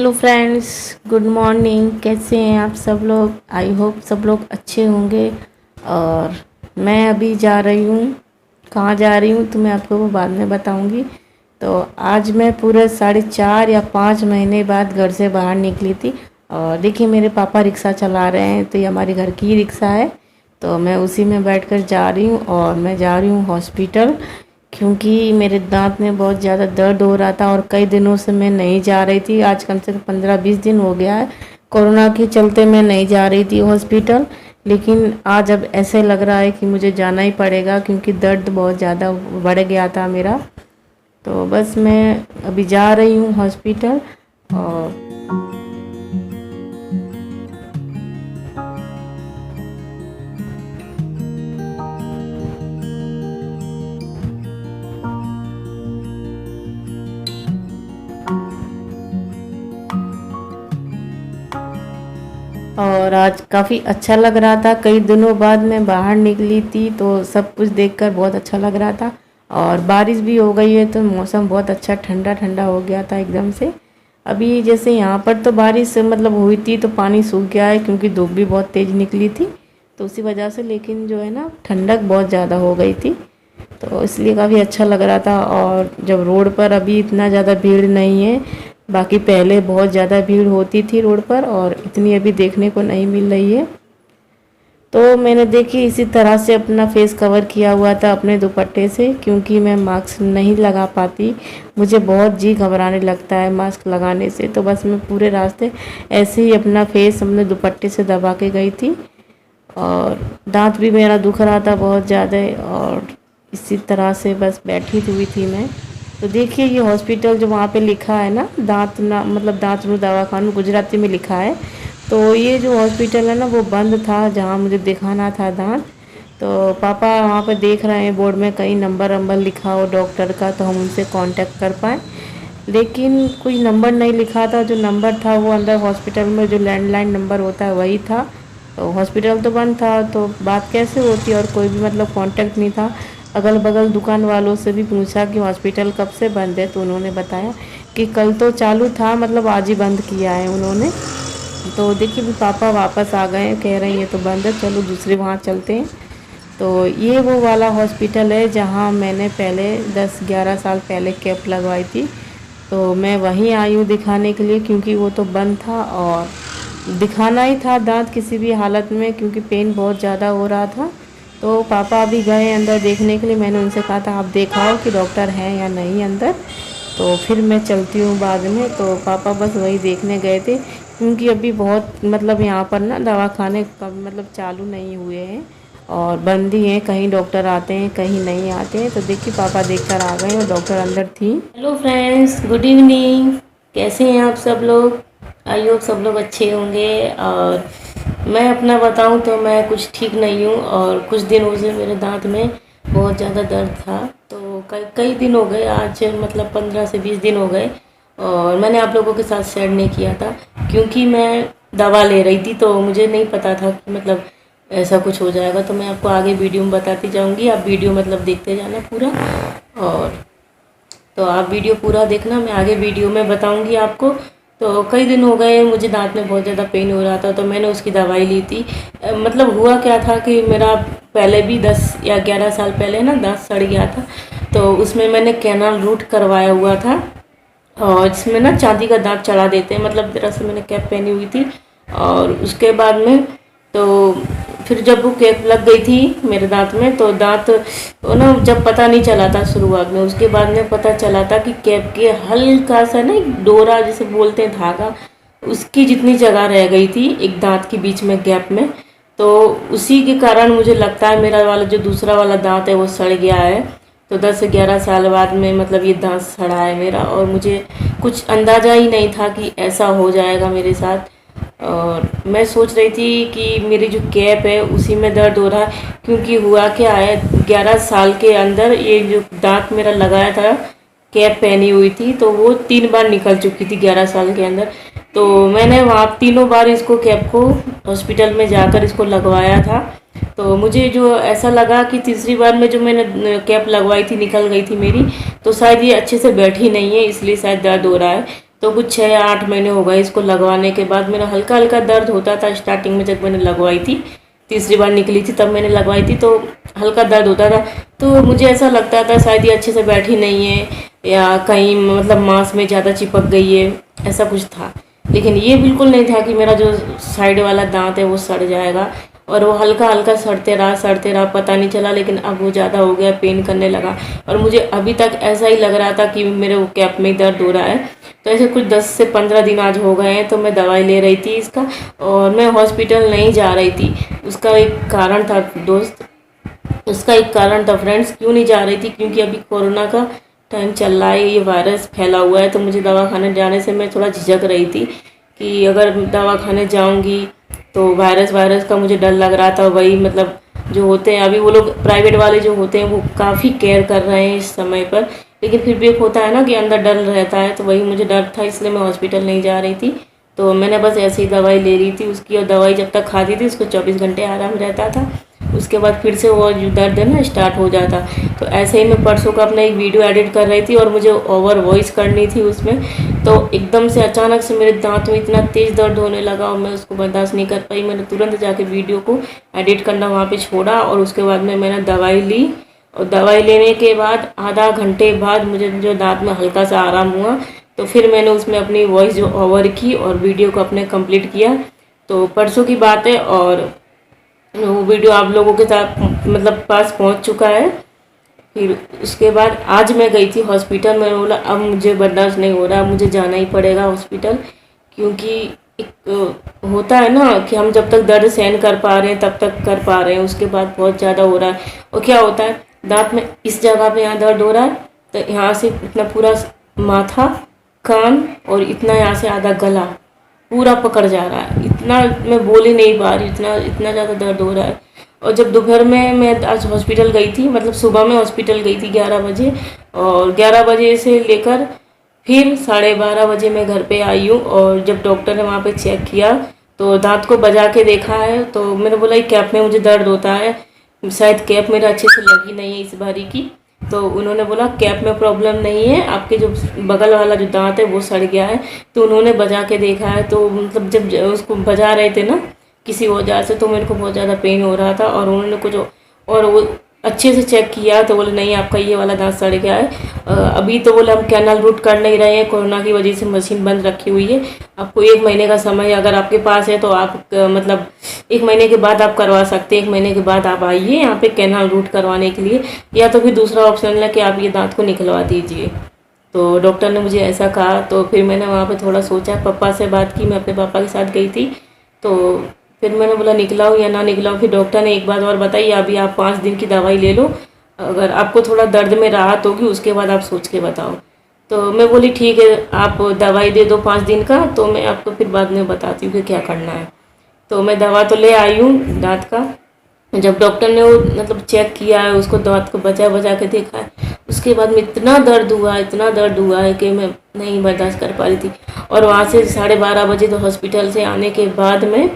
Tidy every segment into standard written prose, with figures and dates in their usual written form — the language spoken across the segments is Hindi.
Hello friends, good morning. कैसे हैं आप सब लोग? आई होप सब लोग अच्छे होंगे। और मैं अभी जा रही हूँ, कहाँ जा रही हूँ तो मैं आपको वो बाद में बताऊँगी। तो आज मैं पूरे 4.5 या 5 महीने बाद घर से बाहर निकली थी। और देखिए मेरे पापा रिक्शा चला रहे हैं, तो ये हमारे घर की ही रिक्शा है। तो मैं उसी में बैठकर जा रही हूँ और मैं जा रही हूँ हॉस्पिटल, क्योंकि मेरे दांत में बहुत ज़्यादा दर्द हो रहा था और कई दिनों से मैं नहीं जा रही थी। आज कम से कम 15-20 दिन हो गया है। कोरोना के चलते मैं नहीं जा रही थी हॉस्पिटल, लेकिन आज अब ऐसे लग रहा है कि मुझे जाना ही पड़ेगा, क्योंकि दर्द बहुत ज़्यादा बढ़ गया था मेरा। तो बस मैं अभी जा रही हूँ हॉस्पिटल। और आज काफ़ी अच्छा लग रहा था। कई दिनों बाद मैं बाहर निकली थी, तो सब कुछ देखकर बहुत अच्छा लग रहा था। और बारिश भी हो गई है, तो मौसम बहुत अच्छा ठंडा ठंडा हो गया था एकदम से। अभी जैसे यहाँ पर तो बारिश मतलब हुई थी तो पानी सूख गया है, क्योंकि धूप भी बहुत तेज़ निकली थी, तो उसी वजह से। लेकिन जो है ना, ठंडक बहुत ज़्यादा हो गई थी, तो इसलिए काफ़ी अच्छा लग रहा था। और जब रोड पर अभी इतना ज़्यादा भीड़ नहीं है, बाकी पहले बहुत ज़्यादा भीड़ होती थी रोड पर, और इतनी अभी देखने को नहीं मिल रही है। तो मैंने देखी इसी तरह से अपना फेस कवर किया हुआ था अपने दुपट्टे से, क्योंकि मैं मास्क नहीं लगा पाती। मुझे बहुत जी घबराने लगता है मास्क लगाने से, तो बस मैं पूरे रास्ते ऐसे ही अपना फेस अपने दुपट्टे से दबा के गई थी। और दांत भी मेरा दुख रहा था बहुत ज़्यादा, और इसी तरह से बस बैठी हुई थी मैं। तो देखिए ये हॉस्पिटल जो वहाँ पे लिखा है ना, दांत ना मतलब दांतनु दवाखानु गुजराती में लिखा है। तो ये जो हॉस्पिटल है ना, वो बंद था जहाँ मुझे दिखाना था दांत। तो पापा वहाँ पे देख रहे हैं बोर्ड में कहीं नंबर वंबर लिखा हो डॉक्टर का, तो हम उनसे कांटेक्ट कर पाएँ। लेकिन कोई नंबर नहीं लिखा था। जो नंबर था वो अंदर हॉस्पिटल में जो लैंडलाइन नंबर होता है वही था। तो हॉस्पिटल तो बंद था, तो बात कैसे होती, और कोई भी मतलब कांटेक्ट नहीं था। अगल बगल दुकान वालों से भी पूछा कि हॉस्पिटल कब से बंद है, तो उन्होंने बताया कि कल तो चालू था, मतलब आज ही बंद किया है उन्होंने। तो देखिए भी पापा वापस आ गए हैं, कह रहे हैं ये तो बंद है, चलो दूसरे वहाँ चलते हैं। तो ये वो वाला हॉस्पिटल है जहाँ मैंने पहले 10-11 साल पहले कैप लगवाई थी। तो मैं वहीं आई हूँ दिखाने के लिए, क्योंकि वो तो बंद था और दिखाना ही था दांत किसी भी हालत में, क्योंकि पेन बहुत ज़्यादा हो रहा था। तो पापा अभी गए अंदर देखने के लिए। मैंने उनसे कहा था आप दिखाओ कि डॉक्टर हैं या नहीं अंदर, तो फिर मैं चलती हूँ बाद में। तो पापा बस वही देखने गए थे, क्योंकि अभी बहुत मतलब यहाँ पर ना दवाखाने कब मतलब चालू नहीं हुए हैं और बंद ही हैं। कहीं डॉक्टर आते हैं, कहीं नहीं आते हैं। तो देखिए पापा देखकर आ गए और डॉक्टर अंदर थी। Hello friends, good evening. कैसे हैं आप सब लोग? आई होप सब लोग अच्छे होंगे। और मैं अपना बताऊं तो मैं कुछ ठीक नहीं हूं, और कुछ दिनों से मेरे दांत में बहुत ज़्यादा दर्द था। तो कई कई दिन हो गए, आज मतलब 15 से 20 दिन हो गए, और मैंने आप लोगों के साथ शेयर नहीं किया था, क्योंकि मैं दवा ले रही थी। तो मुझे नहीं पता था कि मतलब ऐसा कुछ हो जाएगा। तो मैं आपको आगे वीडियो में बताती जाऊंगी, आप वीडियो मतलब देखते जाना पूरा। और तो आप वीडियो पूरा देखना, मैं आगे वीडियो में बताऊंगी आपको। तो कई दिन हो गए मुझे दांत में बहुत ज़्यादा पेन हो रहा था, तो मैंने उसकी दवाई ली थी। मतलब हुआ क्या था कि मेरा पहले भी 10 या 11 साल पहले ना दांत सड़ गया था। तो उसमें मैंने कैनाल रूट करवाया हुआ था, और जिसमें ना चांदी का दांत चढ़ा देते हैं। मतलब दरअसल मैंने कैप पहनी हुई थी, और उसके बाद में तो फिर जब वो कैप लग गई थी मेरे दांत में, तो दांत वो ना जब पता नहीं चला था शुरुआत में, उसके बाद में पता चला था कि कैप के हल्का सा ना एक डोरा जिसे बोलते हैं धागा, उसकी जितनी जगह रह गई थी एक दांत के बीच में गैप में। तो उसी के कारण मुझे लगता है मेरा वाला जो दूसरा वाला दांत है वो सड़ गया है। तो 10 से 11 साल बाद में मतलब ये दांत सड़ा है मेरा, और मुझे कुछ अंदाज़ा ही नहीं था कि ऐसा हो जाएगा मेरे साथ। और मैं सोच रही थी कि मेरी जो कैप है उसी में दर्द हो रहा है, क्योंकि हुआ क्या है 11 साल के अंदर ये जो दांत मेरा लगाया था, कैप पहनी हुई थी, तो वो 3 बार निकल चुकी थी 11 साल के अंदर। तो मैंने वहाँ तीनों बार इसको कैप को हॉस्पिटल में जाकर इसको लगवाया था। तो मुझे जो ऐसा लगा कि तीसरी बार में जो मैंने कैप लगवाई थी निकल गई थी मेरी, तो शायद ये अच्छे से बैठी नहीं है, इसलिए शायद दर्द हो रहा है। तो कुछ 6 या 8 महीने हो गए इसको लगवाने के बाद। मेरा हल्का हल्का दर्द होता था स्टार्टिंग में, जब मैंने लगवाई थी, तीसरी बार निकली थी तब मैंने लगवाई थी, तो हल्का दर्द होता था। तो मुझे ऐसा लगता था शायद ये अच्छे से बैठी नहीं है या कहीं मतलब मांस में ज़्यादा चिपक गई है, ऐसा कुछ था। लेकिन ये बिल्कुल नहीं था कि मेरा जो साइड वाला दांत है वो सड़ जाएगा, और वो हल्का हल्का सड़ते रहा, पता नहीं चला। लेकिन अब वो ज़्यादा हो गया, पेन करने लगा, और मुझे अभी तक ऐसा ही लग रहा था कि मेरे वो कैप में दर्द हो रहा है। तो ऐसे कुछ 10 से 15 दिन आज हो गए हैं, तो मैं दवाई ले रही थी इसका, और मैं हॉस्पिटल नहीं जा रही थी। उसका एक कारण था दोस्त, उसका एक कारण था फ्रेंड्स, क्यों नहीं जा रही थी, क्योंकि अभी कोरोना का टाइम चल रहा है, ये वायरस फैला हुआ है। तो मुझे दवा खाने जाने से मैं थोड़ा झिझक रही थी कि अगर दवा खाने जाऊंगी तो वायरस का मुझे डर लग रहा था। वही मतलब जो होते हैं अभी वो लोग प्राइवेट वाले जो होते हैं वो काफ़ी केयर कर रहे हैं इस समय पर, लेकिन फिर भी एक होता है ना कि अंदर डर रहता है, तो वही मुझे डर था, इसलिए मैं हॉस्पिटल नहीं जा रही थी। तो मैंने बस ऐसे ही दवाई ले रही थी उसकी, और दवाई जब तक खाती थी उसको 24 घंटे आराम रहता था, उसके बाद फिर से वो जो दर्द है ना स्टार्ट हो जाता। तो ऐसे ही मैं परसों का अपना एक वीडियो एडिट कर रही थी और मुझे ओवर वॉइस करनी थी उसमें, तो एकदम से अचानक से मेरे दांत में इतना तेज़ दर्द होने लगा और मैं उसको बर्दाश्त नहीं कर पाई। मैंने तुरंत जाके वीडियो को एडिट करना वहाँ पे छोड़ा, और उसके बाद में मैंने दवाई ली, और दवाई लेने के बाद आधा घंटे बाद मुझे जो दांत में हल्का सा आराम हुआ, तो फिर मैंने उसमें अपनी वॉइस जो ओवर की और वीडियो को अपने कंप्लीट किया। तो परसों की बात है, और वो वीडियो आप लोगों के साथ मतलब पास पहुंच चुका है। फिर उसके बाद आज मैं गई थी हॉस्पिटल, मैंने बोला अब मुझे बर्दाश्त नहीं हो रहा, मुझे जाना ही पड़ेगा हॉस्पिटल, क्योंकि एक होता है ना कि हम जब तक दर्द सहन कर पा रहे हैं तब तक कर पा रहे हैं, उसके बाद बहुत ज़्यादा हो रहा है। और क्या होता है, दांत में इस जगह पे यहाँ दर्द हो रहा है, तो यहाँ से इतना पूरा माथा, कान और इतना यहाँ से आधा गला पूरा पकड़ जा रहा है, इतना मैं बोल ही नहीं पा रही, इतना ज़्यादा दर्द हो रहा है। और जब दोपहर में मैं आज हॉस्पिटल गई थी, मतलब सुबह में हॉस्पिटल गई थी 11 बजे, और 11 बजे से लेकर फिर 12:30 बजे मैं घर पे आई हूँ। और जब डॉक्टर ने वहाँ पे चेक किया तो दांत को बजा के देखा है, तो मैंने बोला कैप में मुझे दर्द होता है, शायद कैप मेरा अच्छे से लगी नहीं है इस बारी की। तो उन्होंने बोला कैप में प्रॉब्लम नहीं है, आपके जो बगल वाला जो दांत है वो सड़ गया है। तो उन्होंने बजा के देखा है, तो मतलब जब उसको बजा रहे थे ना किसी औजार से, तो मेरे को बहुत ज़्यादा पेन हो रहा था, और उन्होंने कुछ और वो अच्छे से चेक किया तो बोले नहीं आपका ये वाला दांत सड़ गया है। अभी तो बोले हम कैनाल रूट कर नहीं रहे हैं, कोरोना की वजह से मशीन बंद रखी हुई है, आपको 1 महीने का समय अगर आपके पास है तो आप मतलब 1 महीने के बाद आप करवा सकते हैं, 1 महीने के बाद आप आइए यहाँ पे कैनाल रूट करवाने के लिए, या तो फिर दूसरा ऑप्शन है कि आप ये दांत को निकलवा दीजिए। तो डॉक्टर ने मुझे ऐसा कहा। तो फिर मैंने वहाँ पे थोड़ा सोचा, पापा से बात की, मैं अपने पापा के साथ गई थी, तो फिर मैंने बोला निकलाऊँ या ना निकलाऊँ। फिर डॉक्टर ने एक बात और बताई, अभी आप 5 दिन की दवाई ले लो, अगर आपको थोड़ा दर्द में राहत होगी उसके बाद आप सोच के बताओ। तो मैं बोली ठीक है, आप दवाई दे दो 5 दिन का, तो मैं आपको फिर बाद में बताती हूँ कि क्या करना है। तो मैं दवा तो ले आई हूँ दांत का। जब डॉक्टर ने वो मतलब चेक किया है, उसको दांत को बचा के देखा है, उसके बाद में इतना दर्द हुआ है कि मैं नहीं बर्दाश्त कर पा रही थी। और वहाँ से 12:30 बजे तो हॉस्पिटल से आने के बाद में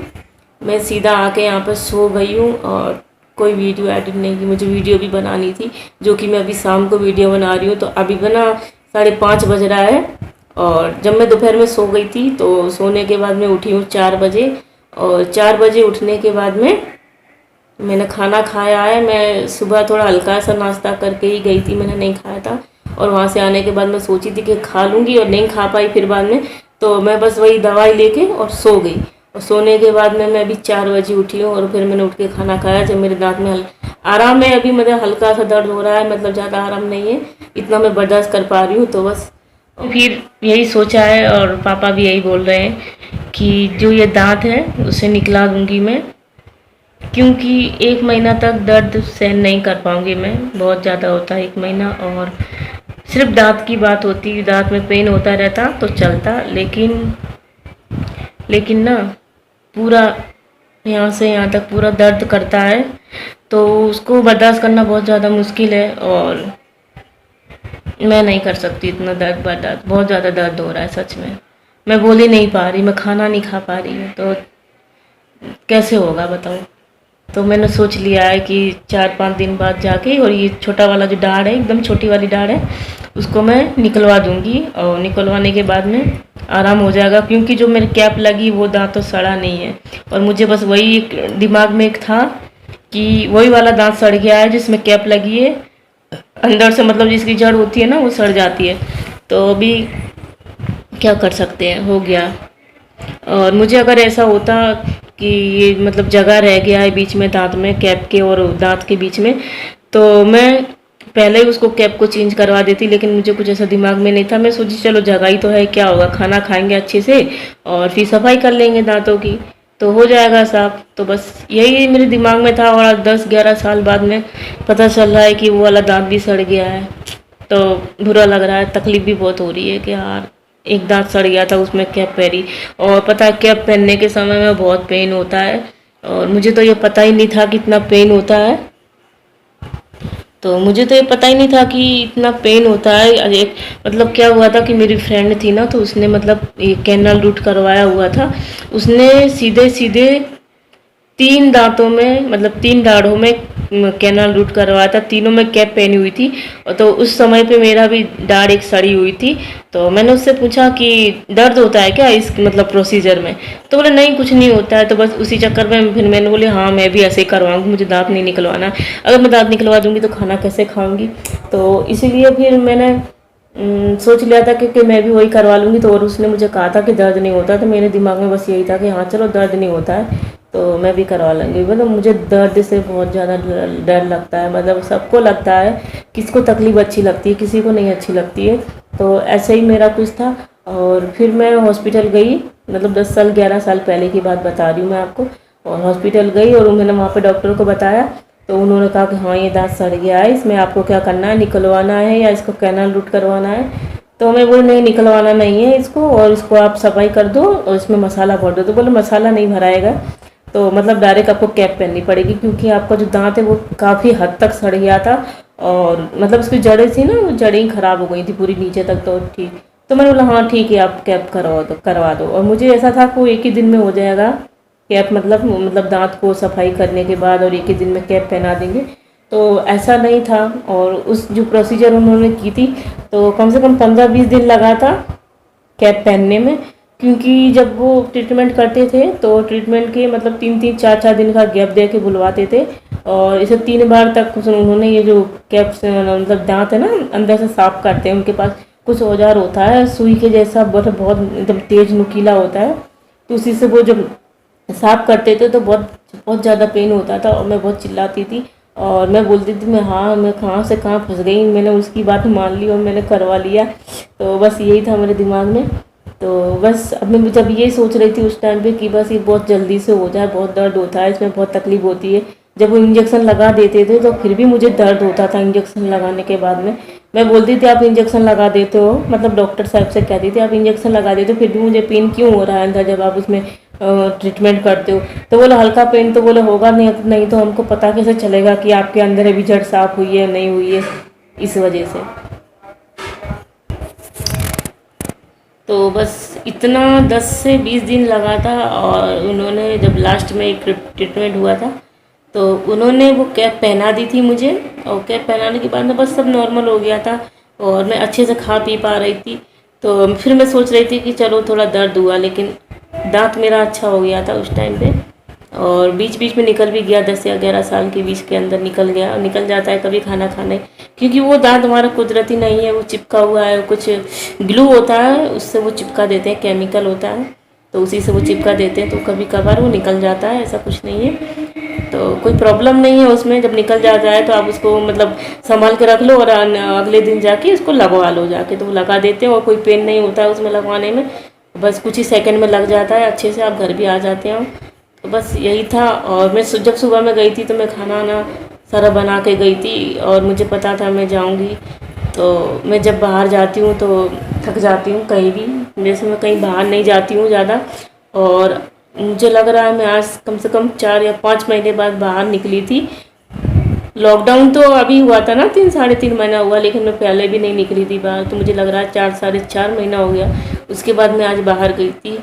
मैं सीधा आके यहाँ पर सो गई हूँ, और कोई वीडियो एडिट नहीं की। मुझे वीडियो भी बनानी थी, जो कि मैं अभी शाम को वीडियो बना रही हूँ। तो अभी बना 5:30 बज रहा है, और जब मैं दोपहर में सो गई थी तो सोने के बाद मैं उठी हूँ 4 बजे, और 4 बजे उठने के बाद में मैंने खाना खाया है। मैं सुबह थोड़ा हल्का सा नाश्ता करके ही गई थी, मैंने नहीं खाया था, और वहाँ से आने के बाद मैं सोची थी कि खा लूँगी और नहीं खा पाई फिर बाद में, तो मैं बस वही दवाई लेके और सो गई। और सोने के बाद में मैं अभी 4 बजे उठी हूँ, और फिर मैंने उठ के खाना खाया। जब मेरे दांत में आराम है, अभी मतलब हल्का सा दर्द हो रहा है, मतलब ज़्यादा आराम नहीं है, इतना मैं बर्दाश्त कर पा रही हूँ। तो बस फिर यही सोचा है, और पापा भी यही बोल रहे हैं कि जो ये दांत है उसे निकला दूँगी मैं, क्योंकि 1 महीना तक दर्द सहन नहीं कर पाऊँगी मैं, बहुत ज़्यादा होता है 1 महीना। और सिर्फ दांत की बात होती, दांत में पेन होता रहता तो चलता, लेकिन ना पूरा यहाँ से यहाँ तक पूरा दर्द करता है, तो उसको बर्दाश्त करना बहुत ज़्यादा मुश्किल है, और मैं नहीं कर सकती इतना दर्द बर्दाश्त। बहुत ज़्यादा दर्द हो रहा है सच में, मैं बोल ही नहीं पा रही, मैं खाना नहीं खा पा रही हूँ, तो कैसे होगा बताओ। तो मैंने सोच लिया है कि 4-5 दिन बाद जाके, और ये छोटा वाला जो दाढ़ है, एकदम छोटी वाली दाढ़ है, उसको मैं निकलवा दूँगी, और निकलवाने के बाद में आराम हो जाएगा, क्योंकि जो मेरी कैप लगी वो दांत तो सड़ा नहीं है। और मुझे बस वही एक दिमाग में एक था कि वही वाला दांत सड़ गया है जिसमें कैप लगी है, अंदर से मतलब जिसकी जड़ होती है ना वो सड़ जाती है। तो अभी क्या कर सकते हैं, हो गया। और मुझे अगर ऐसा होता कि ये मतलब जगह रह गया है बीच में दांत में, कैप के और दांत के बीच में, तो मैं पहले ही उसको कैप को चेंज करवा देती, लेकिन मुझे कुछ ऐसा दिमाग में नहीं था। मैं सोची चलो जगह ही तो है, क्या होगा, खाना खाएंगे अच्छे से और फिर सफाई कर लेंगे दांतों की तो हो जाएगा साफ। तो बस यही मेरे दिमाग में था, और आज 10-11 साल बाद में पता चल रहा है कि वो वाला दांत भी सड़ गया है। तो बुरा लग रहा है, तकलीफ भी बहुत हो रही है कि यार एक दांत सड़ गया था, उसमें कैप पहनी। और पता है कैप पहनने के समय में बहुत पेन होता है, और मुझे तो ये पता ही नहीं था कि इतना पेन होता है। तो मुझे तो ये पता ही नहीं था कि इतना पेन होता है। एक मतलब क्या हुआ था कि मेरी फ्रेंड थी ना, तो उसने मतलब ये कैनाल रूट करवाया हुआ था। उसने सीधे सीधे 3 दांतों में मतलब 3 दाढ़ों में कैनाल रूट करवाया था, तीनों में कैप पहनी हुई थी। और तो उस समय पे मेरा भी दाढ़ एक सड़ी हुई थी। तो मैंने उससे पूछा कि दर्द होता है क्या इस मतलब प्रोसीजर में, तो बोले नहीं कुछ नहीं होता है। तो बस उसी चक्कर में फिर मैंने बोले हाँ मैं भी ऐसे ही करवाऊंगी, मुझे दांत नहीं निकलवाना। अगर मैं दांत निकलवा दूंगी तो खाना कैसे खाऊंगी। तो इसीलिए फिर मैंने सोच लिया था कि मैं भी वही करवा लूँगी। तो और उसने मुझे कहा था कि दर्द नहीं होता, तो मेरे दिमाग में बस यही था कि हाँ चलो दर्द नहीं होता है तो मैं भी करवा लूँगी। मतलब मुझे दर्द से बहुत ज़्यादा डर लगता है, मतलब सबको लगता है, किसको तकलीफ़ अच्छी लगती है, किसी को नहीं अच्छी लगती है। तो ऐसे ही मेरा कुछ था। और फिर मैं हॉस्पिटल गई, मतलब 10-11 साल पहले की बात बता रही हूँ मैं आपको। और हॉस्पिटल गई और मैंने वहाँ पे डॉक्टर को बताया, तो उन्होंने कहा कि हाँ ये दांत सड़ गया है, इसमें आपको क्या करना है, निकलवाना है या इसको कैनाल रूट करवाना है। तो मैं बोली नहीं निकलवाना नहीं है इसको, और इसको आप सफाई कर दो और इसमें मसाला भर दो। तो बोले मसाला नहीं भराएगा, तो मतलब डायरेक्ट आपको कैप पहननी पड़ेगी, क्योंकि आपका जो दांत है वो काफ़ी हद तक सड़ गया था। और मतलब उसकी जड़ें थी ना, वो जड़ें ही ख़राब हो गई थी पूरी नीचे तक। तो ठीक, तो मैंने बोला हाँ ठीक है आप कैप करवा दो। और मुझे ऐसा था कि वो एक ही दिन में हो जाएगा कैप, मतलब दांत को सफाई करने के बाद और एक ही दिन में कैप पहना देंगे। तो ऐसा नहीं था। और उस जो प्रोसीजर उन्होंने की थी तो कम से कम 15-20 दिन लगा था कैप पहनने में, क्योंकि जब वो ट्रीटमेंट करते थे तो ट्रीटमेंट के मतलब 3-3 4-4 दिन का गैप दे के बुलवाते थे। और इसे 3 बार तक उन्होंने ये जो कैप से मतलब दांत है ना अंदर से साफ करते हैं। उनके पास कुछ औजार होता है सुई के जैसा, बहुत एकदम तेज नुकीला होता है, तो उसी से वो जब साफ करते थे तो बहुत बहुत ज़्यादा पेन होता था। और मैं बहुत चिल्लाती थी और मैं बोलती थी मैं कहाँ से कहाँ फंस गई। मैंने उसकी बात मान ली और मैंने करवा लिया। तो बस यही था मेरे दिमाग में। तो बस अब मैं जब ये सोच रही थी उस टाइम पे कि बस ये बहुत जल्दी से हो जाए, बहुत दर्द होता है, इसमें बहुत तकलीफ होती है। जब वो इंजेक्शन लगा देते थे तो फिर भी मुझे दर्द होता था इंजेक्शन लगाने के बाद में। मैं बोलती थी आप इंजेक्शन लगा देते हो, मतलब डॉक्टर साहब से कहती थी आप इंजेक्शन लगा देते हो फिर भी मुझे पेन क्यों हो रहा है अंदर जब आप उसमें ट्रीटमेंट करते हो। तो बोले हल्का पेन, तो बोले होगा नहीं तो हमको पता कैसे चलेगा कि आपके अंदर अभी जड़ साफ हुई है नहीं हुई है, इस वजह से। तो बस इतना 10 से 20 दिन लगा था। और उन्होंने जब लास्ट में एक ट्रीटमेंट हुआ था तो उन्होंने वो कैप पहना दी थी मुझे। और कैप पहनाने के बाद में बस सब नॉर्मल हो गया था और मैं अच्छे से खा पी पा रही थी। तो फिर मैं सोच रही थी कि चलो थोड़ा दर्द हुआ, लेकिन दांत मेरा अच्छा हो गया था उस टाइम पे। और बीच बीच में निकल भी गया, 10 या 11 साल के बीच के अंदर निकल जाता है कभी खाना खाने, क्योंकि वो दांत हमारा कुदरती नहीं है, वो चिपका हुआ है। कुछ ग्लू होता है उससे वो चिपका देते हैं, केमिकल होता है तो उसी से वो चिपका देते हैं। तो कभी कभार वो निकल जाता है, ऐसा कुछ नहीं है। तो कोई प्रॉब्लम नहीं है उसमें, जब निकल जाता है तो आप उसको मतलब संभाल के रख लो और अगले दिन जाके उसको लगवा लो जाके। तो वो लगा देते हैं और कोई पेन नहीं होता है उसमें लगवाने में, बस कुछ ही सेकंड में लग जाता है, अच्छे से आप घर भी आ जाते हो। तो बस यही था। और मैं जब सुबह में गई थी तो मैं खाना वाना सारा बना के गई थी और मुझे पता था मैं जाऊंगी। तो मैं जब बाहर जाती हूँ तो थक जाती हूँ कहीं भी, जैसे मैं कहीं बाहर नहीं जाती हूँ ज़्यादा। और मुझे लग रहा है मैं आज कम से कम 4 या 5 महीने बाद बाहर निकली थी। लॉकडाउन तो अभी हुआ था ना, 3-3.5 महीना हुआ, लेकिन मैं पहले भी नहीं निकली थी बाहर। तो मुझे लग रहा है 4-4.5 महीना हो गया। उसके बाद मैं आज बाहर गई थी।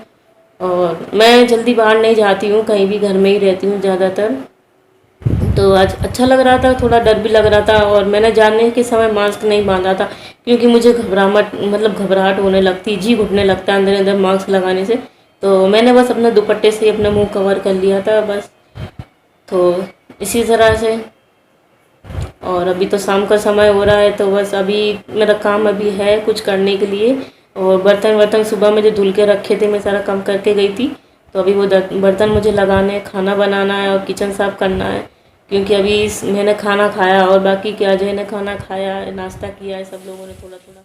और मैं जल्दी बाहर नहीं जाती हूँ, कहीं भी घर में ही रहती हूँ ज़्यादातर। तो आज अच्छा लग रहा था, थोड़ा डर भी लग रहा था। और मैंने जाने के समय मास्क नहीं बांधा था क्योंकि मुझे घबराहट होने लगती, जी घुटने लगता है अंदर अंदर मास्क लगाने से। तो मैंने बस अपने दुपट्टे से अपना मुंह कवर कर लिया था बस। तो इसी तरह से, और अभी तो शाम का समय हो रहा है, तो बस अभी मेरा काम अभी है कुछ करने के लिए। और बर्तन वर्तन सुबह में जो धुल के रखे थे मैं सारा काम करके गई थी, तो अभी वो बर्तन मुझे लगाने, खाना बनाना है और किचन साफ़ करना है। क्योंकि अभी मैंने खाना खाया और बाकी क्या जो है ना खाना खाया, नाश्ता किया है सब लोगों ने थोड़ा थोड़ा।